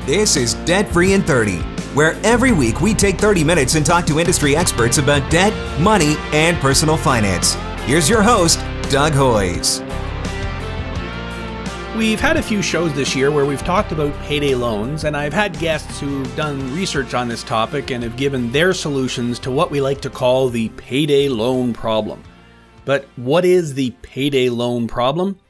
This is Debt Free in 30, where every week we take 30 minutes and talk to industry experts about debt, money, and personal finance. Here's your host, Doug Hoyes. We've had a few shows this year where we've talked about payday loans, and I've had guests who've done research on this topic and have given their solutions to what we like to call the payday loan problem. But what is the payday loan problem?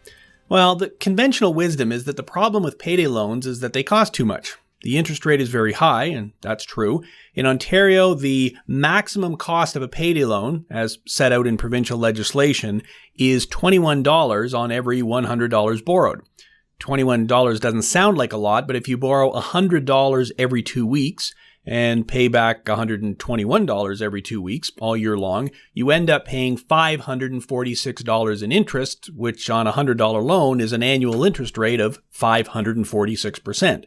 Well, the conventional wisdom is that the problem with payday loans is that they cost too much. The interest rate is very high, and that's true. In Ontario, the maximum cost of a payday loan, as set out in provincial legislation, is $21 on every $100 borrowed. $21 doesn't sound like a lot, but if you borrow $100 every 2 weeks and pay back $121 every 2 weeks all year long, you end up paying $546 in interest, which on a $100 loan is an annual interest rate of 546%.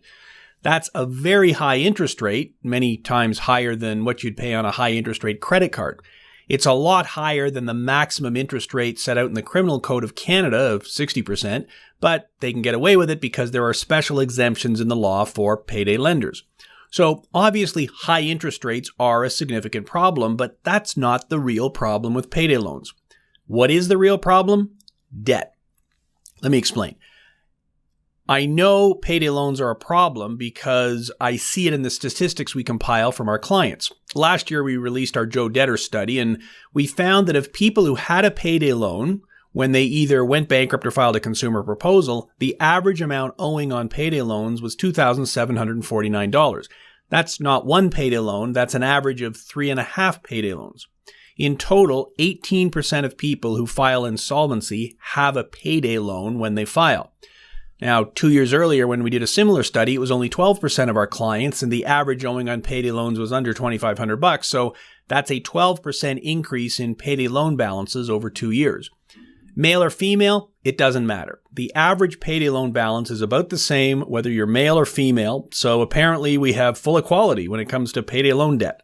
That's a very high interest rate, many times higher than what you'd pay on a high interest rate credit card. It's a lot higher than the maximum interest rate set out in the Criminal Code of Canada of 60%, but they can get away with it because there are special exemptions in the law for payday lenders. So obviously high interest rates are a significant problem, but that's not the real problem with payday loans. What is the real problem? Debt. Let me explain. I know payday loans are a problem because I see it in the statistics we compile from our clients. Last year, we released our Joe Debtor study, and we found that of people who had a payday loan, when they either went bankrupt or filed a consumer proposal, the average amount owing on payday loans was $2,749. That's not one payday loan, that's an average of 3.5 payday loans. In total, 18% of people who file insolvency have a payday loan when they file. Now, 2 years earlier, when we did a similar study, it was only 12% of our clients, and the average owing on payday loans was under $2,500. So that's a 12% increase in payday loan balances over 2 years. Male or female, it doesn't matter. The average payday loan balance is about the same whether you're male or female. So apparently we have full equality when it comes to payday loan debt.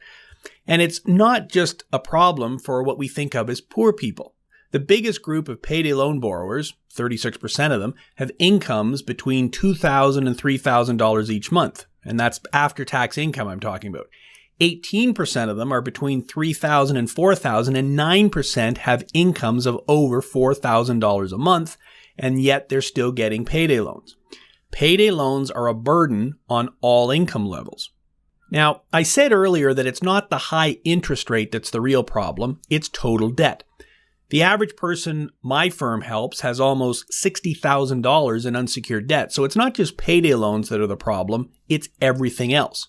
And it's not just a problem for what we think of as poor people. The biggest group of payday loan borrowers, 36% of them, have incomes between $2,000 and $3,000 each month. And that's after-tax income I'm talking about. 18% of them are between $3,000 and $4,000, and 9% have incomes of over $4,000 a month, and yet they're still getting payday loans. Payday loans are a burden on all income levels. Now, I said earlier that it's not the high interest rate that's the real problem, it's total debt. The average person my firm helps has almost $60,000 in unsecured debt. So it's not just payday loans that are the problem, it's everything else.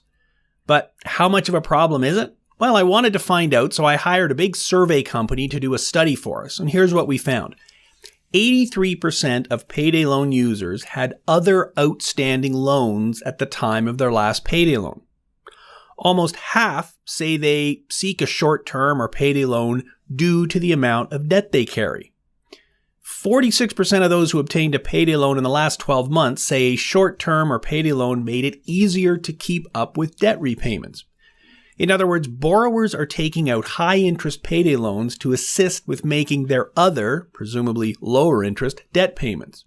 But how much of a problem is it? Well, I wanted to find out, so I hired a big survey company to do a study for us. And here's what we found. 83% of payday loan users had other outstanding loans at the time of their last payday loan. Almost half say they seek a short-term or payday loan due to the amount of debt they carry. 46% of those who obtained a payday loan in the last 12 months say a short-term or payday loan made it easier to keep up with debt repayments. In other words, borrowers are taking out high-interest payday loans to assist with making their other, presumably lower-interest, debt payments.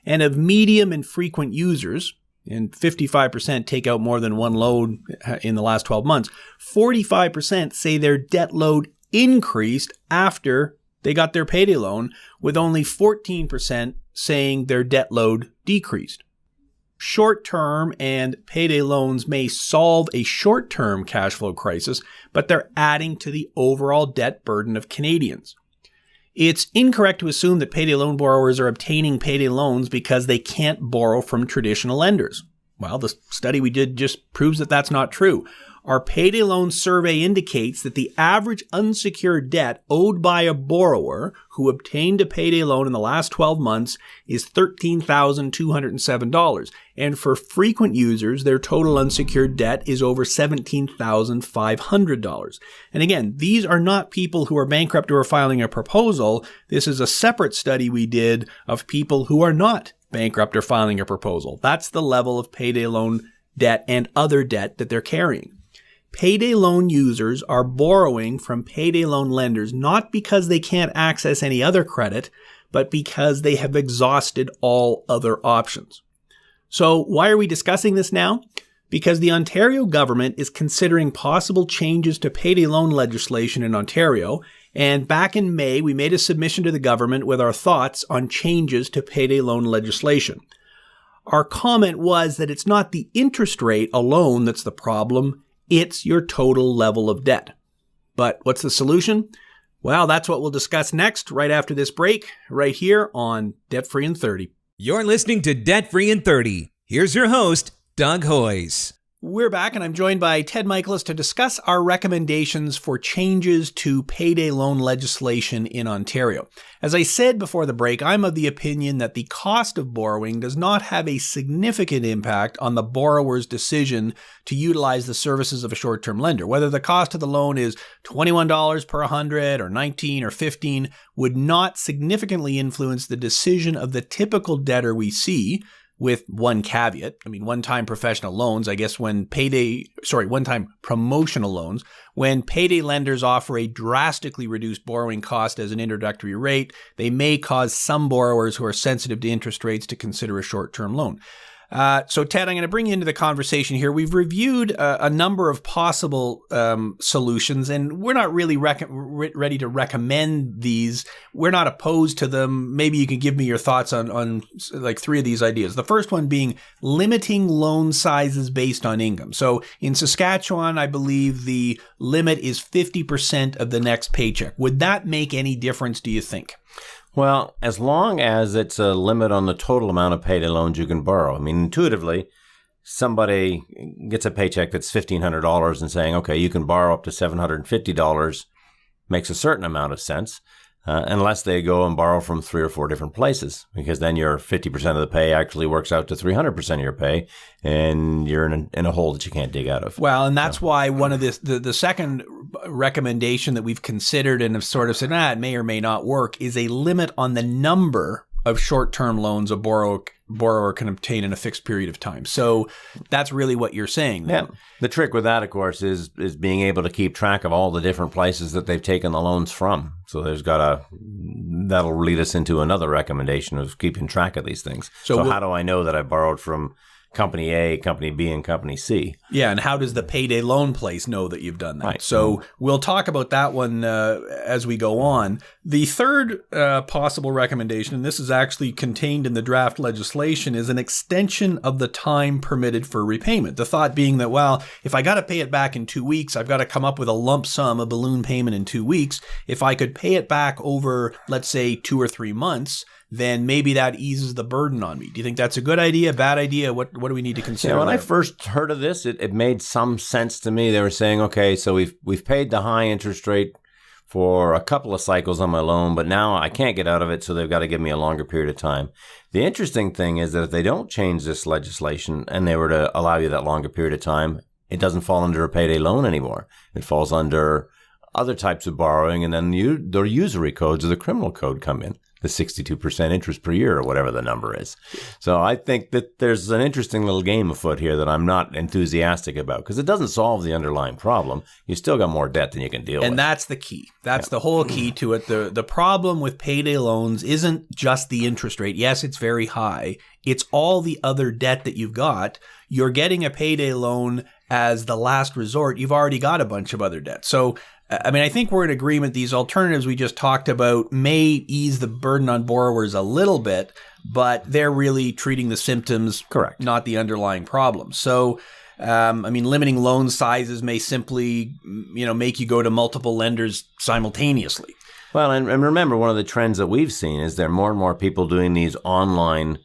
And of medium and frequent users, and 55% take out more than one loan in the last 12 months, 45% say their debt load increased after they got their payday loan, with only 14% saying their debt load decreased. Short-term and payday loans may solve a short-term cash flow crisis, but they're adding to the overall debt burden of Canadians. It's incorrect to assume that payday loan borrowers are obtaining payday loans because they can't borrow from traditional lenders. Well, the study we did just proves that that's not true. Our payday loan survey indicates that the average unsecured debt owed by a borrower who obtained a payday loan in the last 12 months is $13,207. And for frequent users, their total unsecured debt is over $17,500. And again, these are not people who are bankrupt or filing a proposal. This is a separate study we did of people who are not bankrupt or filing a proposal. That's the level of payday loan debt and other debt that they're carrying. Payday loan users are borrowing from payday loan lenders not because they can't access any other credit, but because they have exhausted all other options. So why are we discussing this now? Because the Ontario government is considering possible changes to payday loan legislation in Ontario. And back in May, we made a submission to the government with our thoughts on changes to payday loan legislation. Our comment was that it's not the interest rate alone that's the problem, it's your total level of debt. But what's the solution? Well, that's what we'll discuss next, right after this break, right here on Debt Free in 30. You're listening to Debt Free in 30. Here's your host, Doug Hoyes. We're back, and I'm joined by Ted Michalos to discuss our recommendations for changes to payday loan legislation in Ontario. As I said before the break, I'm of the opinion that the cost of borrowing does not have a significant impact on the borrower's decision to utilize the services of a short-term lender. Whether the cost of the loan is $21 per 100 or $19 or $15 would not significantly influence the decision of the typical debtor we see, with one caveat. One-time professional loans, one-time promotional loans, when payday lenders offer a drastically reduced borrowing cost as an introductory rate, they may cause some borrowers who are sensitive to interest rates to consider a short-term loan. So Ted, I'm going to bring you into the conversation here. We've reviewed a number of possible solutions, and we're not really ready to recommend these. We're not opposed to them. Maybe you can give me your thoughts on like three of these ideas. The first one being limiting loan sizes based on income. So in Saskatchewan, I believe the limit is 50% of the next paycheck. Would that make any difference, do you think? Well, as long as it's a limit on the total amount of payday loans you can borrow. Intuitively, somebody gets a paycheck that's $1,500 and saying, okay, you can borrow up to $750 makes a certain amount of sense, unless they go and borrow from 3 or 4 different places, because then your 50% of the pay actually works out to 300% of your pay, and you're in a hole that you can't dig out of. Well, and that's why one of the second recommendation that we've considered and have sort of said, it may or may not work, is a limit on the number of short-term loans a borrower can obtain in a fixed period of time. So that's really what you're saying then. Yeah. The trick with that, of course, is being able to keep track of all the different places that they've taken the loans from. So that'll lead us into another recommendation of keeping track of these things. So how do I know that I borrowed from Company A, Company B, and Company C? Yeah, and how does the payday loan place know that you've done that? Right. So we'll talk about that one as we go on. The third possible recommendation, and this is actually contained in the draft legislation, is an extension of the time permitted for repayment. The thought being that, well, if I got to pay it back in 2 weeks, I've got to come up with a lump sum, a balloon payment in 2 weeks. If I could pay it back over, let's say, 2 or 3 months, then maybe that eases the burden on me. Do you think that's a good idea, bad idea? What do we need to consider? Yeah, when I first heard of this, it made some sense to me. They were saying, okay, so we've paid the high interest rate for a couple of cycles on my loan, but now I can't get out of it, so they've got to give me a longer period of time. The interesting thing is that if they don't change this legislation and they were to allow you that longer period of time, it doesn't fall under a payday loan anymore. It falls under other types of borrowing, and then the usury codes or the criminal code come in. The 62% interest per year or whatever the number is. So I think that there's an interesting little game afoot here that I'm not enthusiastic about, because it doesn't solve the underlying problem. You still got more debt than you can deal with. And that's the key. That's the whole key to it. The problem with payday loans isn't just the interest rate. Yes, it's very high. It's all the other debt that you've got. You're getting a payday loan as the last resort. You've already got a bunch of other debt. So I think we're in agreement. These alternatives we just talked about may ease the burden on borrowers a little bit, but they're really treating the symptoms, correct, not the underlying problem. So, limiting loan sizes may simply, make you go to multiple lenders simultaneously. Well, and remember, one of the trends that we've seen is there are more and more people doing these online,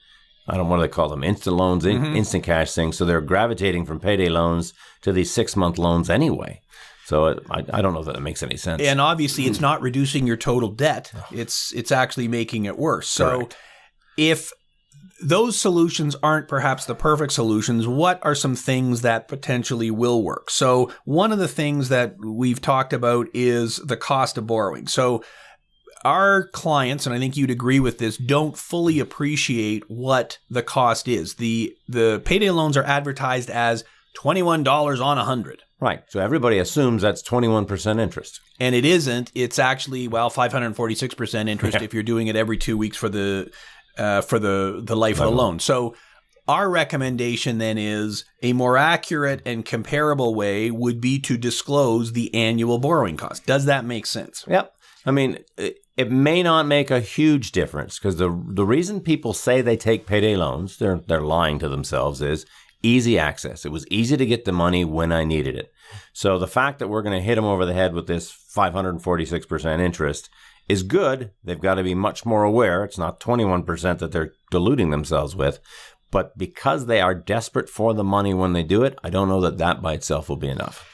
I don't know what they call them, instant loans, instant cash things. So they're gravitating from payday loans to these 6-month loans anyway. So I don't know that it makes any sense. And obviously, it's not reducing your total debt. It's actually making it worse. So Correct. If those solutions aren't perhaps the perfect solutions, what are some things that potentially will work? So one of the things that we've talked about is the cost of borrowing. So our clients, and I think you'd agree with this, don't fully appreciate what the cost is. The payday loans are advertised as $21 on 100. Right. So everybody assumes that's 21% interest. And it isn't. It's actually, 546% interest if you're doing it every 2 weeks for the life of the loan. So our recommendation then is a more accurate and comparable way would be to disclose the annual borrowing cost. Does that make sense? Yep. I mean, it may not make a huge difference because the reason people say they take payday loans, they're lying to themselves, is easy access. It was easy to get the money when I needed it. So the fact that we're going to hit them over the head with this 546% interest is good. They've got to be much more aware. It's not 21% that they're deluding themselves with. But because they are desperate for the money when they do it, I don't know that by itself will be enough.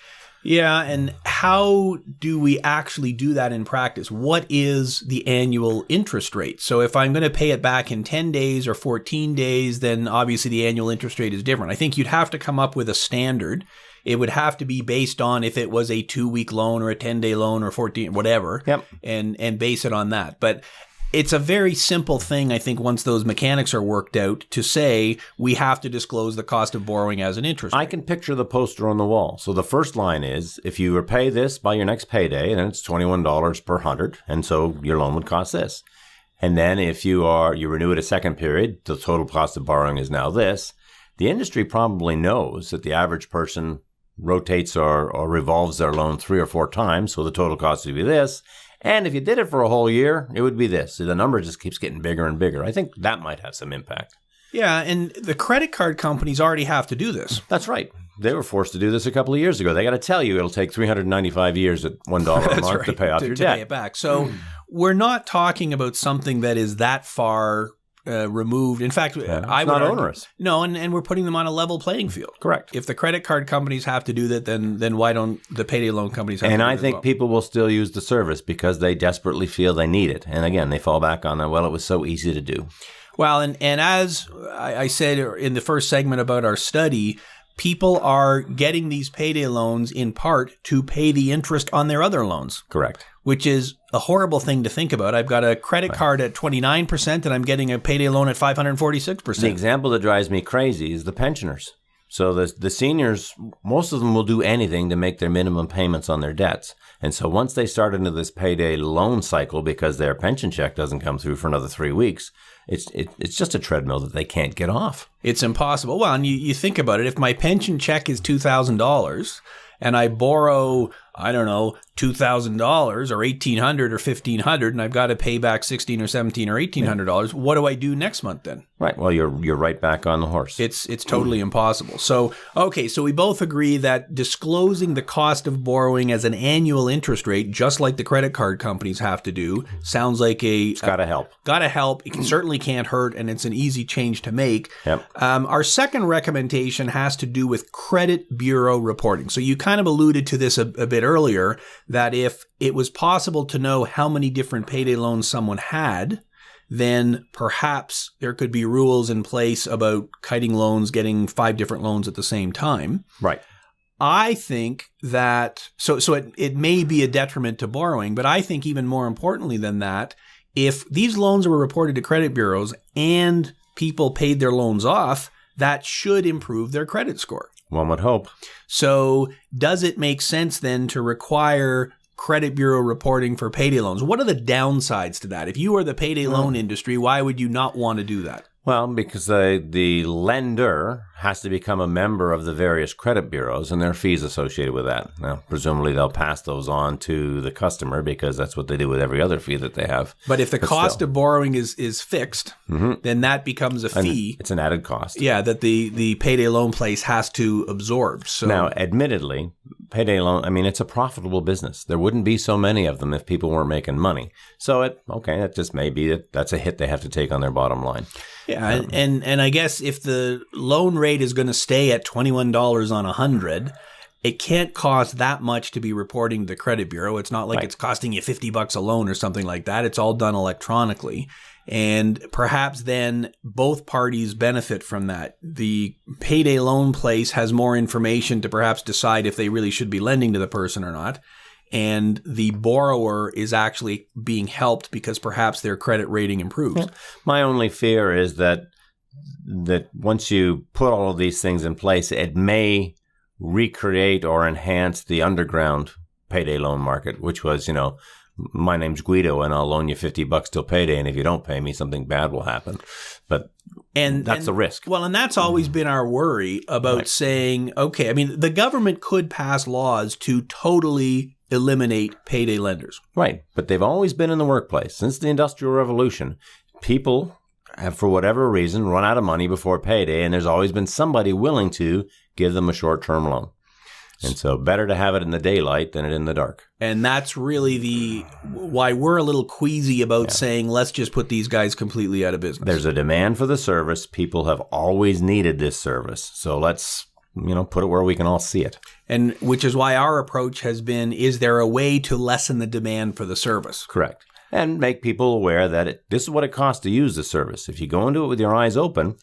Yeah, and how do we actually do that in practice? What is the annual interest rate? So if I'm going to pay it back in 10 days or 14 days, then obviously the annual interest rate is different. I think you'd have to come up with a standard. It would have to be based on if it was a 2-week loan or a 10-day loan or 14, whatever, and base it on that. But it's a very simple thing, I think, once those mechanics are worked out, to say we have to disclose the cost of borrowing as an interest rate. I can picture the poster on the wall. So the first line is, if you repay this by your next payday, then it's $21 per 100, and so your loan would cost this. And then if you renew it a second period, the total cost of borrowing is now this. The industry probably knows that the average person rotates or revolves their loan 3 or 4 times, so the total cost would be this. And if you did it for a whole year, it would be this. So the number just keeps getting bigger and bigger. I think that might have some impact. Yeah, and the credit card companies already have to do this. That's right. They were forced to do this a couple of years ago. They got to tell you it'll take 395 years at $1 a month to pay off your debt. To pay it back. So we're not talking about something that is that far removed. In fact, it's not onerous. No, and we're putting them on a level playing field. Correct. If the credit card companies have to do that, then why don't the payday loan companies have to do it? And I think people will still use the service because they desperately feel they need it. And again, they fall back on that, well, it was so easy to do. Well, and as I said in the first segment about our study, people are getting these payday loans in part to pay the interest on their other loans. Correct. Which is a horrible thing to think about. I've got a credit card at 29% and I'm getting a payday loan at 546%. The example that drives me crazy is the pensioners. So the seniors, most of them will do anything to make their minimum payments on their debts. And so once they start into this payday loan cycle because their pension check doesn't come through for another 3 weeks, it's just a treadmill that they can't get off. It's impossible. Well, and you think about it. If my pension check is $2,000 and I borrow, I don't know, $2,000 or $1,800 or $1,500, and I've got to pay back $1,600 or $1,700 or $1,800, what do I do next month then? Right. Well, you're right back on the horse. It's totally impossible. So, okay, so we both agree that disclosing the cost of borrowing as an annual interest rate, just like the credit card companies have to do, sounds like it's got to help. Got to help. It certainly can't hurt, and it's an easy change to make. Yep. Our second recommendation has to do with credit bureau reporting. So you kind of alluded to this a bit earlier, that if it was possible to know how many different payday loans someone had, then perhaps there could be rules in place about kiting loans, getting 5 different loans at the same time. Right. I think that, so it may be a detriment to borrowing, but I think even more importantly than that, if these loans were reported to credit bureaus and people paid their loans off, that should improve their credit score. One would hope. So does it make sense then to require credit bureau reporting for payday loans? What are the downsides to that? If you are the payday loan industry, why would you not want to do that? Well, because the lender has to become a member of the various credit bureaus and there are fees associated with that. Now, presumably they'll pass those on to the customer because that's what they do with every other fee that they have. But if the cost of borrowing is fixed, then that becomes a fee. And it's an added cost. Yeah, that the payday loan place has to absorb. So now, admittedly, payday loan, I mean, it's a profitable business. There wouldn't be so many of them if people weren't making money. So, that just may be that's a hit they have to take on their bottom line. Yeah, and I guess if the loan rate is going to stay at $21 on 100, it can't cost that much to be reporting to the credit bureau. It's not like it's costing you $50 a loan or something like that. It's all done electronically. And perhaps then both parties benefit from that. The payday loan place has more information to perhaps decide if they really should be lending to the person or not. And the borrower is actually being helped because perhaps their credit rating improves. Yeah. My only fear is that once you put all of these things in place, it may recreate or enhance the underground payday loan market, which was, my name's Guido and I'll loan you $50 till payday. And if you don't pay me, something bad will happen. But that's the risk. Well, and that's always been our worry about saying, okay, I mean, the government could pass laws to totally eliminate payday lenders. Right. But they've always been in the workplace. Since the Industrial Revolution, people have, for whatever reason, run out of money before payday, and there's always been somebody willing to give them a short-term loan. And so better to have it in the daylight than it in the dark. And that's really why we're a little queasy about saying, let's just put these guys completely out of business. There's a demand for the service. People have always needed this service. So let's, put it where we can all see it. And which is why our approach has been, is there a way to lessen the demand for the service? Correct. And make people aware that this is what it costs to use the service. If you go into it with your eyes open,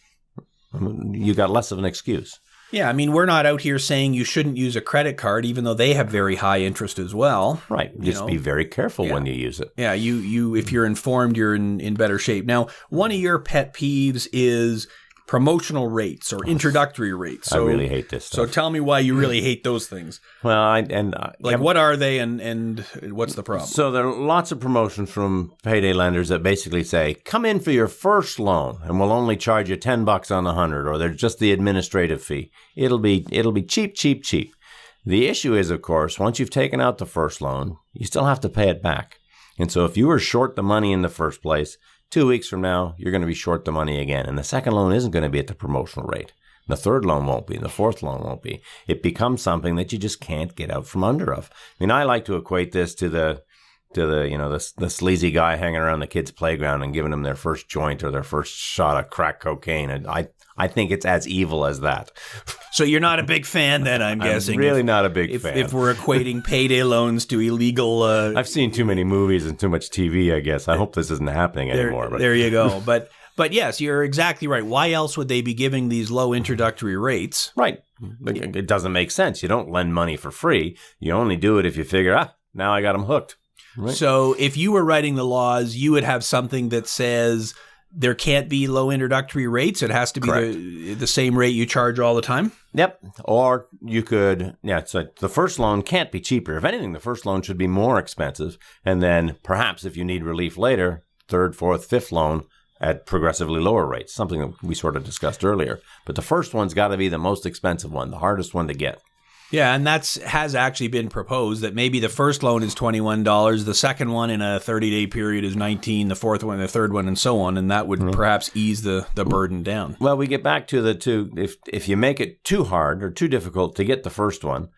you got less of an excuse. Yeah, I mean, we're not out here saying you shouldn't use a credit card, even though they have very high interest as well. Right. Just be very careful when you use it. Yeah, you if you're informed, you're in better shape. Now, one of your pet peeves is promotional rates or introductory rates. So, I really hate this stuff. So tell me why you really hate those things. Well, what are they and what's the problem? So there are lots of promotions from payday lenders that basically say, come in for your first loan and we'll only charge you $10 on the 100, or there's just the administrative fee. It'll be cheap, cheap, cheap. The issue is, of course, once you've taken out the first loan, you still have to pay it back. And so if you were short the money in the first place, 2 weeks from now, you're going to be short the money again. And the second loan isn't going to be at the promotional rate. The third loan won't be. The fourth loan won't be. It becomes something that you just can't get out from under of. I mean, I like to equate this to the sleazy guy hanging around the kids' playground and giving them their first joint or their first shot of crack cocaine. And I think it's as evil as that. So you're not a big fan then, I'm guessing. I'm really not a big fan. If we're equating payday loans to illegal... I've seen too many movies and too much TV, I guess. I hope this isn't happening anymore. There you go. But yes, you're exactly right. Why else would they be giving these low introductory rates? Right. It doesn't make sense. You don't lend money for free. You only do it if you figure, now I got them hooked. Right. So if you were writing the laws, you would have something that says there can't be low introductory rates. It has to be the same rate you charge all the time. Yep. Or you could, so the first loan can't be cheaper. If anything, the first loan should be more expensive. And then perhaps if you need relief later, third, fourth, fifth loan at progressively lower rates, something that we sort of discussed earlier. But the first one's got to be the most expensive one, the hardest one to get. Yeah, and has actually been proposed that maybe the first loan is $21, the second one in a 30-day period is $19, the fourth one, the third one, and so on, and that would perhaps ease the burden down. Well, we get back to if you make it too hard or too difficult to get the first one,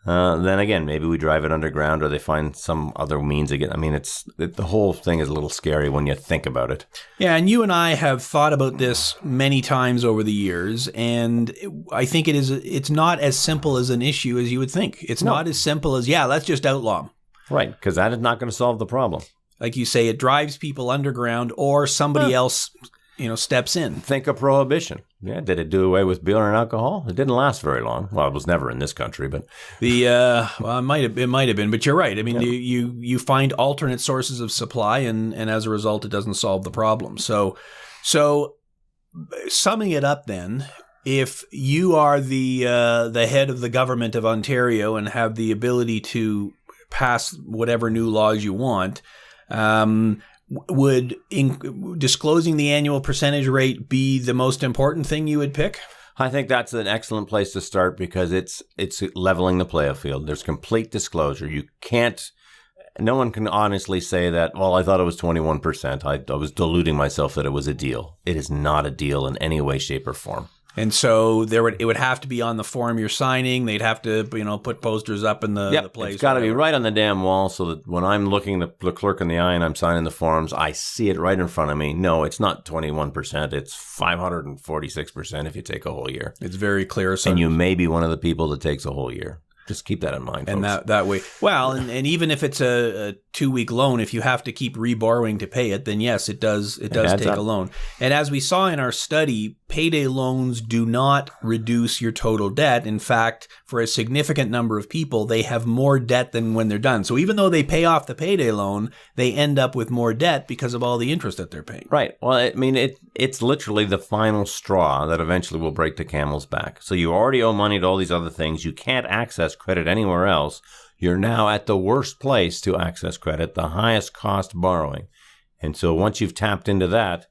then again, maybe we drive it underground or they find some other means again. I mean, the whole thing is a little scary when you think about it. Yeah, and you and I have thought about this many times over the years, and I think it's not as simple as an issue as you would think. It's not as simple as, let's just outlaw them. Right, because that is not going to solve the problem. Like you say, it drives people underground or somebody else steps in. Think of prohibition. Yeah, did it do away with beer and alcohol? It didn't last very long. Well, it was never in this country, but it might have been. But you're right. I mean, you find alternate sources of supply, and as a result, it doesn't solve the problem. So summing it up, then, if you are the head of the government of Ontario and have the ability to pass whatever new laws you want, would disclosing the annual percentage rate be the most important thing you would pick? I think that's an excellent place to start because it's leveling the playing field. There's complete disclosure. No one can honestly say that, well, I thought it was 21%. I was deluding myself that it was a deal. It is not a deal in any way, shape, or form. And so it would have to be on the form you're signing. They'd have to, put posters up in the place. It's got to be right on the damn wall so that when I'm looking the clerk in the eye and I'm signing the forms, I see it right in front of me. No, it's not 21%. It's 546% if you take a whole year. It's very clear. And you may be one of the people that takes a whole year. Just keep that in mind, folks. And that way, well, and even if it's a 2-week loan, if you have to keep reborrowing to pay it, then yes, it does take a loan. And as we saw in our study, payday loans do not reduce your total debt. In fact, for a significant number of people, they have more debt than when they're done. So even though they pay off the payday loan, they end up with more debt because of all the interest that they're paying. Right. Well, I mean, it's literally the final straw that eventually will break the camel's back. So you already owe money to all these other things. You can't access credit anywhere else. you're now at the worst place to access credit, the highest cost borrowing. And so once you've tapped into that,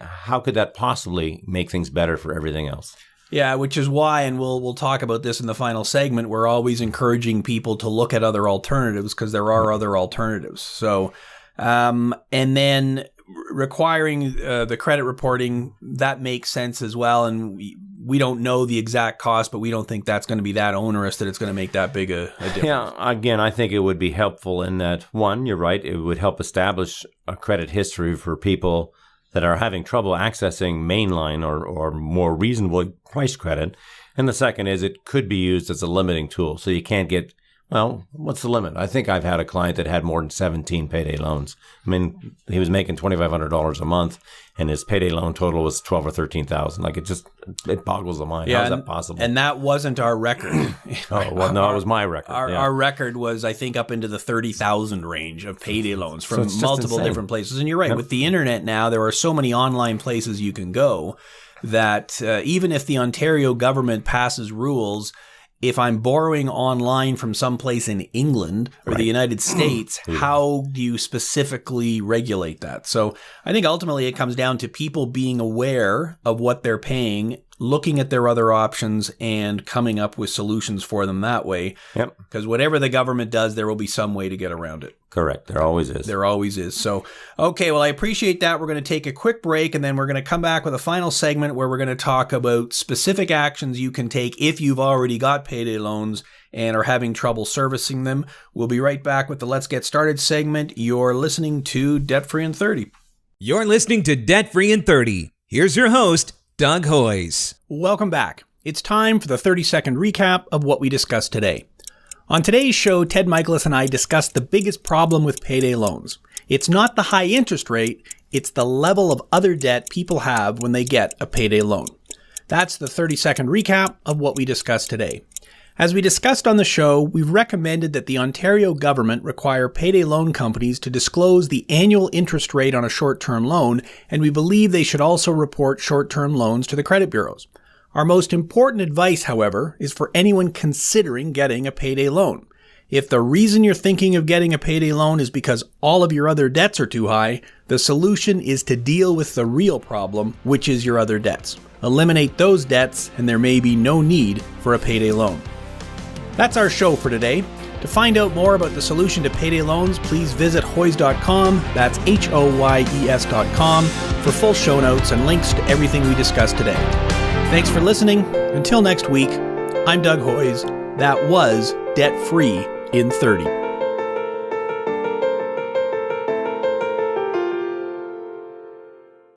how could that possibly make things better for everything else? Yeah, which is why, and we'll talk about this in the final segment, we're always encouraging people to look at other alternatives because there are other alternatives. So, and then requiring the credit reporting, that makes sense as well. And we don't know the exact cost, but we don't think that's going to be that onerous that it's going to make that big a difference. Yeah, again, I think it would be helpful in that, one, you're right, it would help establish a credit history for people that are having trouble accessing mainline or more reasonable price credit. And the second is it could be used as a limiting tool. So you can't get, well, what's the limit? I think I've had a client that had more than 17 payday loans. I mean, he was making $2,500 a month, and his payday loan total was $12,000 or $13,000. Like, it boggles the mind. How is that possible? And that wasn't our record. Oh, well, no, it was my record. Our record was, I think, up into the 30,000 range of payday loans from multiple different places. And you're right. Yep. With the internet now, there are so many online places you can go that even if the Ontario government passes rules, if I'm borrowing online from someplace in England or the United States, how do you specifically regulate that? So I think ultimately it comes down to people being aware of what they're paying, looking at their other options, and coming up with solutions for them that way. Yep. Because whatever the government does, there will be some way to get around it. Correct. There always is. There always is. So, okay, well, I appreciate that. We're going to take a quick break, and then we're going to come back with a final segment where we're going to talk about specific actions you can take if you've already got payday loans and are having trouble servicing them. We'll be right back with the Let's Get Started segment. You're listening to Debt Free in 30. You're listening to Debt Free in 30. Here's your host, Doug Hoyes. Welcome back. It's time for the 30-second recap of what we discussed today. On today's show, Ted Michalos and I discussed the biggest problem with payday loans. It's not the high interest rate, it's the level of other debt people have when they get a payday loan. That's the 30-second recap of what we discussed today. As we discussed on the show, we've recommended that the Ontario government require payday loan companies to disclose the annual interest rate on a short-term loan, and we believe they should also report short-term loans to the credit bureaus. Our most important advice, however, is for anyone considering getting a payday loan. If the reason you're thinking of getting a payday loan is because all of your other debts are too high, the solution is to deal with the real problem, which is your other debts. Eliminate those debts, and there may be no need for a payday loan. That's our show for today. To find out more about the solution to payday loans, please visit hoyes.com, that's HOYES.com, for full show notes and links to everything we discussed today. Thanks for listening. Until next week, I'm Doug Hoyes. That was Debt Free in 30.